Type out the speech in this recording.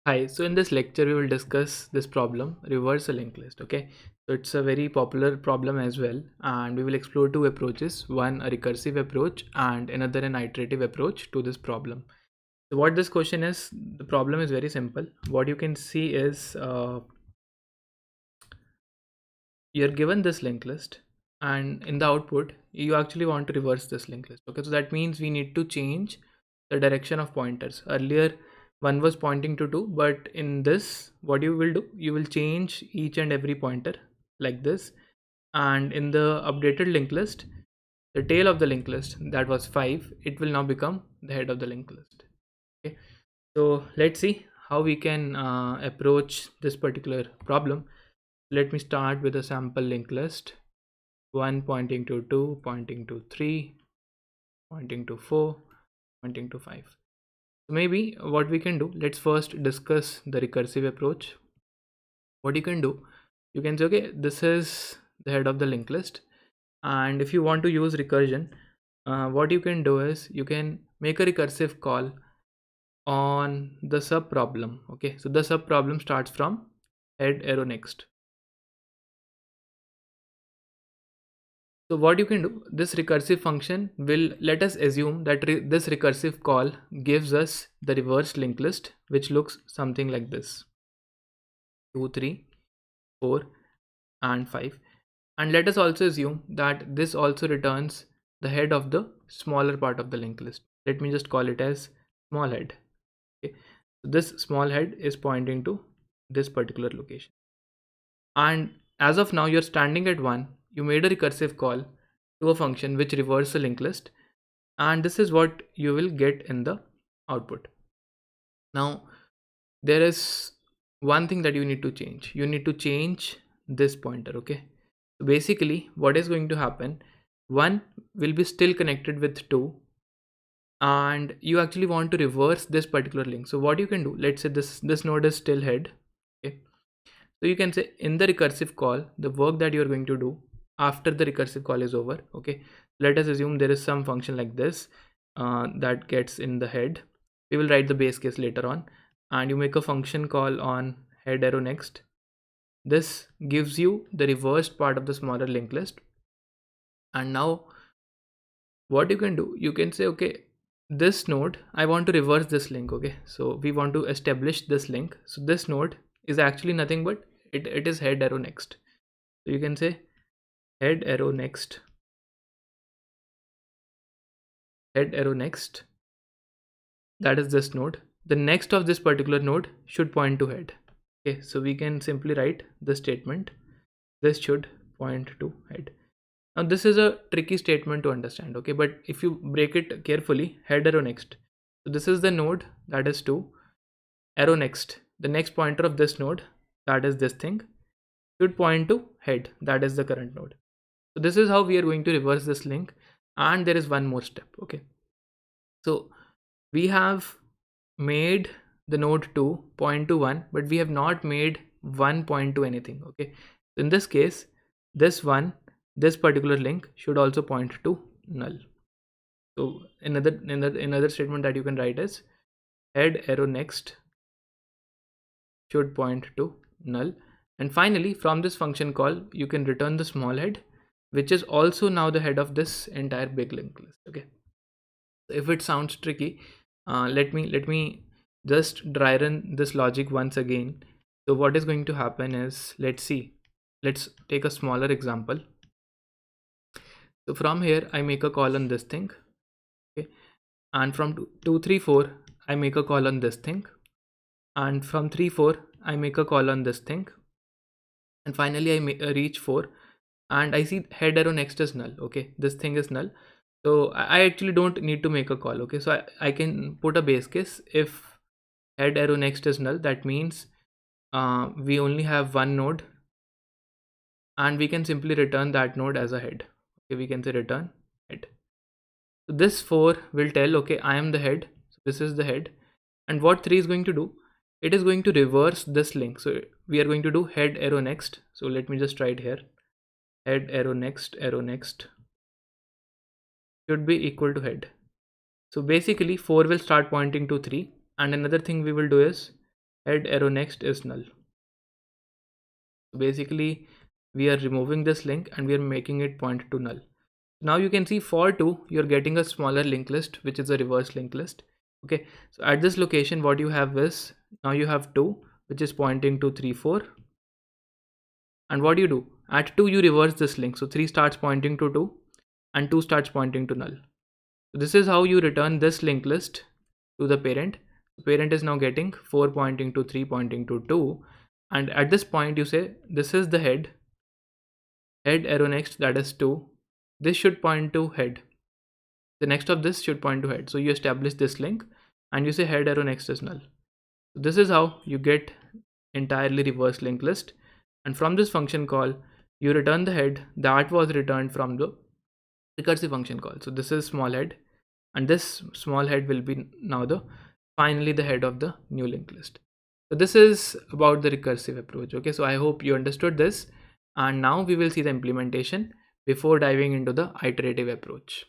Hi, so in this lecture we will discuss this problem, reverse a linked list. Okay, so it's a very popular problem as well, and we will explore two approaches, one a recursive approach and another an iterative approach to this problem. So what this question is, the problem is very simple. What you can see is you're given this linked list, and in the output you actually want to reverse this linked list. Okay, so that means we need to change the direction of pointers. Earlier one was pointing to 2, but in this what you will do, you will change each and every pointer like this, and in the updated linked list, the tail of the linked list that was 5, it will now become the head of the linked list. Okay, so let's see how we can approach this particular problem. Let me start with a sample linked list, 1 pointing to 2, pointing to 3, pointing to 4, pointing to 5. So maybe what we can do, let's first discuss the recursive approach. What you can do, you can say, okay, this is the head of the linked list, and if you want to use recursion, what you can do is you can make a recursive call on the sub problem. Okay, so the sub problem starts from head arrow next. So what you can do, this recursive function will, let us assume that this recursive call gives us the reverse linked list, which looks something like this: 2, 3, 4 and 5. And let us also assume that this also returns the head of the smaller part of the linked list. Let me just call it as small head. Okay, so this small head is pointing to this particular location. And as of now you're standing at 1, you made a recursive call to a function which reverses a linked list, and this is what you will get in the output. Now there is one thing that you need to change. You need to change this pointer. Okay, so basically what is going to happen, 1 will be still connected with 2, and you actually want to reverse this particular link. So what you can do, let's say this node is still head. Okay, so you can say in the recursive call, the work that you're going to do after the recursive call is over. Okay, let us assume there is some function like this that gets in the head. We will write the base case later on, and you make a function call on head arrow next. This gives you the reversed part of the smaller linked list. And now what you can do, you can say, okay, this node, I want to reverse this link. Okay, so we want to establish this link. So this node is actually nothing but it is head arrow next. So you can say head arrow next, head arrow next, that is this node. The next of this particular node should point to head. Okay, so we can simply write the statement, this should point to head. Now this is a tricky statement to understand. Okay, but if you break it carefully, head arrow next, so this is the node, that is 2, arrow next, the next pointer of this node, that is this thing, should point to head, that is the current node. So this is how we are going to reverse this link. And there is one more step. Okay, so we have made the node 2 point to 1, but we have not made 1 point to anything. Okay, so in this case, this particular link should also point to null. So another statement that you can write is head arrow next should point to null. And finally, from this function call, you can return the small head, which is also now the head of this entire big linked list. Okay, so if it sounds tricky, let me just dry run this logic once again. So what is going to happen is, let's take a smaller example. So from here I make a call on this thing. Okay, and from 2, 3, 4 I make a call on this thing, and from 3, 4 I make a call on this thing, and finally I reach 4, and I see head arrow next is null. Okay, this thing is null, so I actually don't need to make a call. Okay, so I can put a base case. If head arrow next is null, that means we only have one node, and we can simply return that node as a head. Okay, we can say return head. So this 4 will tell, okay, I am the head, so this is the head. And what 3 is going to do, it is going to reverse this link. So we are going to do head arrow next. So let me just write here, head arrow next should be equal to head. So basically 4 will start pointing to 3, and another thing we will do is head arrow next is null. Basically, we are removing this link and we are making it point to null. Now you can see for 2, you're getting a smaller linked list, which is a reverse linked list. Okay, so at this location, what you have is, now you have 2, which is pointing to 3, 4. And what do you do? At 2, you reverse this link. So 3 starts pointing to 2 and 2 starts pointing to null. So this is how you return this linked list to the parent. The parent is now getting 4 pointing to 3 pointing to 2. And at this point, you say, this is the head arrow next, that is 2. This should point to head. The next of this should point to head. So you establish this link and you say head arrow next is null. So this is how you get entirely reverse linked list. And from this function call, you return the head that was returned from the recursive function call. So this is small head, and this small head will be now finally the head of the new linked list. So this is about the recursive approach. Okay, so I hope you understood this, and now we will see the implementation before diving into the iterative approach.